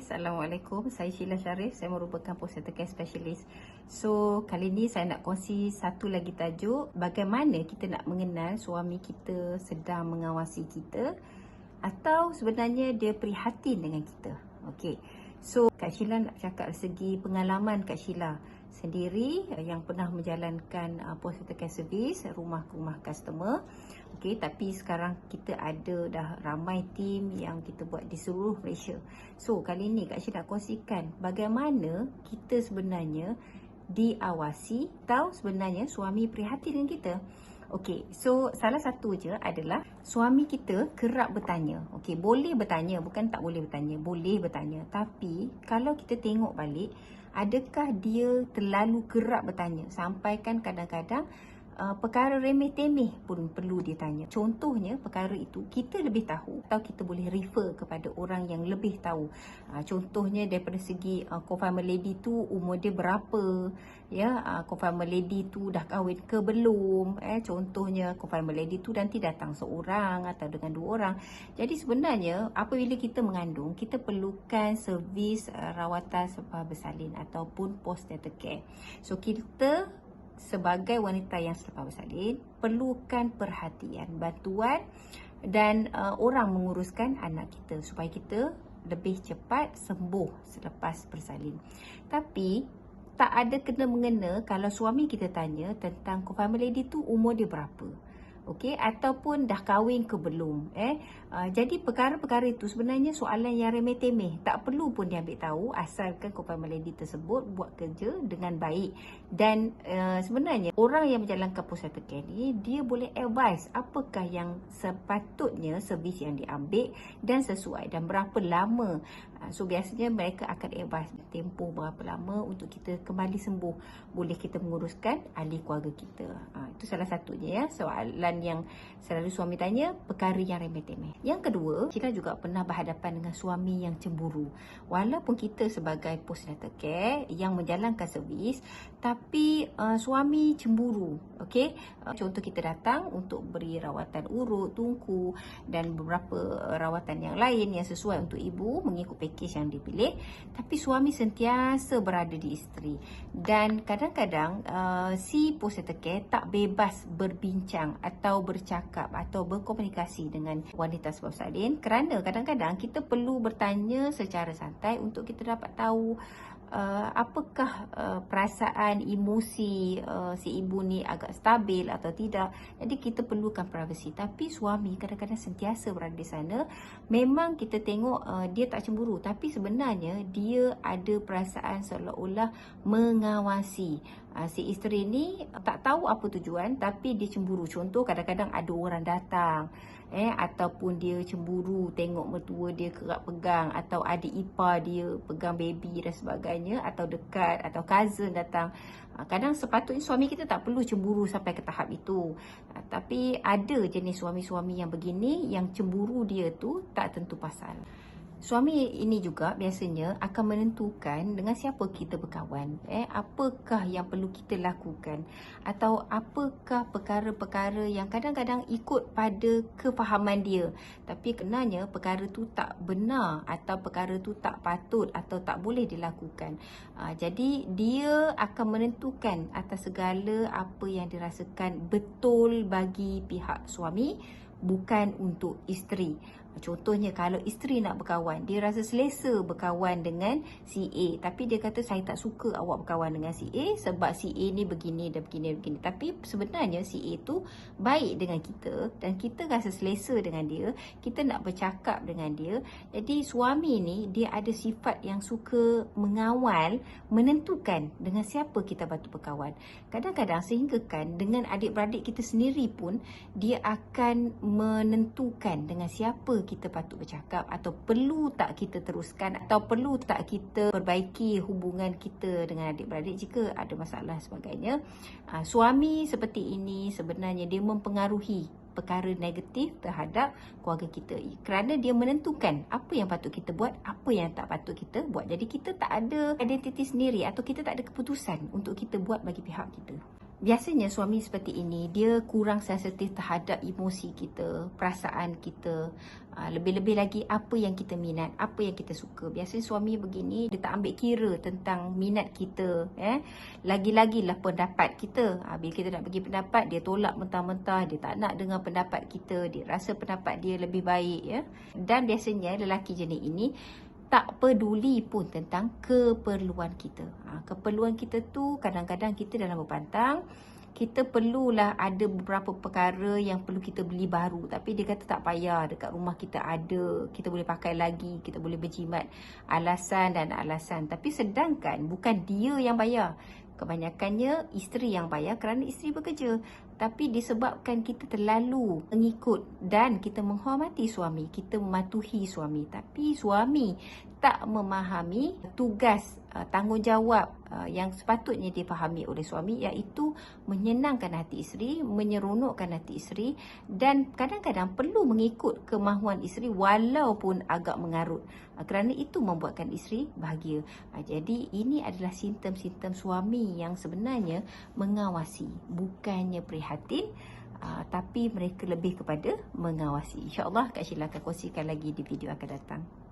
Assalamualaikum. Saya Sheila Sharif. Saya merupakan postnatal care specialist. So, kali ni saya nak kongsi satu lagi tajuk. Bagaimana kita nak mengenal suami kita sedang mengawasi kita atau sebenarnya dia prihatin dengan kita. Okey. So, Kak Sheila nak cakap dari segi pengalaman Kak Sheila sendiri yang pernah menjalankan postnatal care service rumah ke rumah customer. Okey, tapi sekarang kita ada dah ramai tim yang kita buat di seluruh Malaysia. So, kali ni Kak Sheila nak kongsikan bagaimana kita sebenarnya diawasi atau sebenarnya suami prihatin dengan kita. Okey, so salah satu je adalah suami kita kerap bertanya. Okey, boleh bertanya, bukan tak boleh bertanya, boleh bertanya. Tapi kalau kita tengok balik, adakah dia terlalu kerap bertanya sampai kan kadang-kadang perkara remeh-temeh pun perlu ditanya. Contohnya perkara itu kita lebih tahu atau kita boleh refer kepada orang yang lebih tahu. Contohnya daripada segi co-farmer lady tu umur dia berapa, ya, co-farmer lady tu dah kahwin ke belum, contohnya co-farmer lady tu nanti datang seorang atau dengan dua orang. Jadi sebenarnya apabila kita mengandung, kita perlukan servis rawatan selepas bersalin ataupun postnatal care. So kita sebagai wanita yang selepas bersalin perlukan perhatian, bantuan dan orang menguruskan anak kita supaya kita lebih cepat sembuh selepas bersalin. Tapi tak ada kena-mengena kalau suami kita tanya tentang co-farmer lady tu umur dia berapa. Okey, ataupun dah kahwin ke belum. Jadi perkara-perkara itu sebenarnya soalan yang remeh-temeh. Tak perlu pun dia ambil tahu asalkan co-farmer lady tersebut buat kerja dengan baik. Dan sebenarnya orang yang menjalankan postnatal care ni, dia boleh advise apakah yang sepatutnya servis yang diambil dan sesuai dan berapa lama. So biasanya mereka akan advise tempoh berapa lama untuk kita kembali sembuh. Boleh kita menguruskan ahli keluarga kita. Itu salah satunya, ya, soalan yang selalu suami tanya, perkara yang remeh-temeh. Yang kedua, kita juga pernah berhadapan dengan suami yang cemburu. Walaupun kita sebagai postnatal care yang menjalankan servis, tapi suami cemburu. Okey, contoh kita datang untuk beri rawatan urut, tungku dan beberapa rawatan yang lain yang sesuai untuk ibu mengikut package yang dipilih, tapi suami sentiasa berada di isteri. Dan kadang-kadang si postnatal care tak bebas berbincang atau bercakap atau berkomunikasi dengan wanita selepas bersalin kerana kadang-kadang kita perlu bertanya secara santai untuk kita dapat tahu apakah perasaan, emosi si ibu ni agak stabil atau tidak. Jadi kita perlukan privasi. Tapi suami kadang-kadang sentiasa berada di sana. Memang kita tengok dia tak cemburu, tapi sebenarnya dia ada perasaan seolah-olah mengawasi. Si isteri ni tak tahu apa tujuan tapi dia cemburu. Contoh kadang-kadang ada orang datang ataupun dia cemburu tengok mertua dia kerap pegang, atau adik ipar dia pegang baby dan sebagainya, atau dekat, atau cousin datang. Kadang sepatutnya suami kita tak perlu cemburu sampai ke tahap itu. Tapi ada jenis suami-suami yang begini, yang cemburu dia tu tak tentu pasal. Suami ini juga biasanya akan menentukan dengan siapa kita berkawan, apakah yang perlu kita lakukan, atau apakah perkara-perkara yang kadang-kadang ikut pada kefahaman dia, tapi kenanya perkara tu tak benar atau perkara tu tak patut atau tak boleh dilakukan. Jadi dia akan menentukan atas segala apa yang dirasakan betul bagi pihak suami, bukan untuk isteri. Contohnya kalau isteri nak berkawan, dia rasa selesa berkawan dengan si A, tapi dia kata saya tak suka awak berkawan dengan si A sebab si A ni begini dan begini. Tapi sebenarnya si A tu baik dengan kita dan kita rasa selesa dengan dia, kita nak bercakap dengan dia. Jadi suami ni dia ada sifat yang suka mengawal, menentukan dengan siapa kita patut berkawan. Kadang-kadang sehinggakan dengan adik-beradik kita sendiri pun dia akan menentukan dengan siapa kita patut bercakap, atau perlu tak kita teruskan, atau perlu tak kita perbaiki hubungan kita dengan adik-beradik jika ada masalah sebagainya. Suami seperti ini sebenarnya dia mempengaruhi perkara negatif terhadap keluarga kita kerana dia menentukan apa yang patut kita buat, apa yang tak patut kita buat. Jadi kita tak ada identiti sendiri atau kita tak ada keputusan untuk kita buat bagi pihak kita. Biasanya suami seperti ini, dia kurang sensitif terhadap emosi kita, perasaan kita. Lebih-lebih lagi apa yang kita minat, apa yang kita suka. Biasanya suami begini, dia tak ambil kira tentang minat kita. Lagi-lagilah pendapat kita. Bila kita nak bagi pendapat, dia tolak mentah-mentah. Dia tak nak dengar pendapat kita. Dia rasa pendapat dia lebih baik. Dan biasanya lelaki jenis ini tak peduli pun tentang keperluan kita. Keperluan kita tu kadang-kadang kita dalam berpantang, kita perlulah ada beberapa perkara yang perlu kita beli baru. Tapi dia kata tak payah, dekat rumah kita ada, kita boleh pakai lagi, kita boleh berjimat. Alasan dan alasan. Tapi sedangkan bukan dia yang bayar. Kebanyakannya isteri yang bayar kerana isteri bekerja. Tapi disebabkan kita terlalu mengikut dan kita menghormati suami, kita mematuhi suami. Tapi suami tak memahami tugas, tanggungjawab yang sepatutnya dipahami oleh suami, iaitu menyenangkan hati isteri, menyeronokkan hati isteri, dan kadang-kadang perlu mengikut kemahuan isteri walaupun agak mengarut. Kerana itu membuatkan isteri bahagia. Jadi ini adalah simptom-simptom suami yang sebenarnya mengawasi, bukannya prihatin, tapi mereka lebih kepada mengawasi. InsyaAllah Kak Sheila akan kongsikan lagi di video akan datang.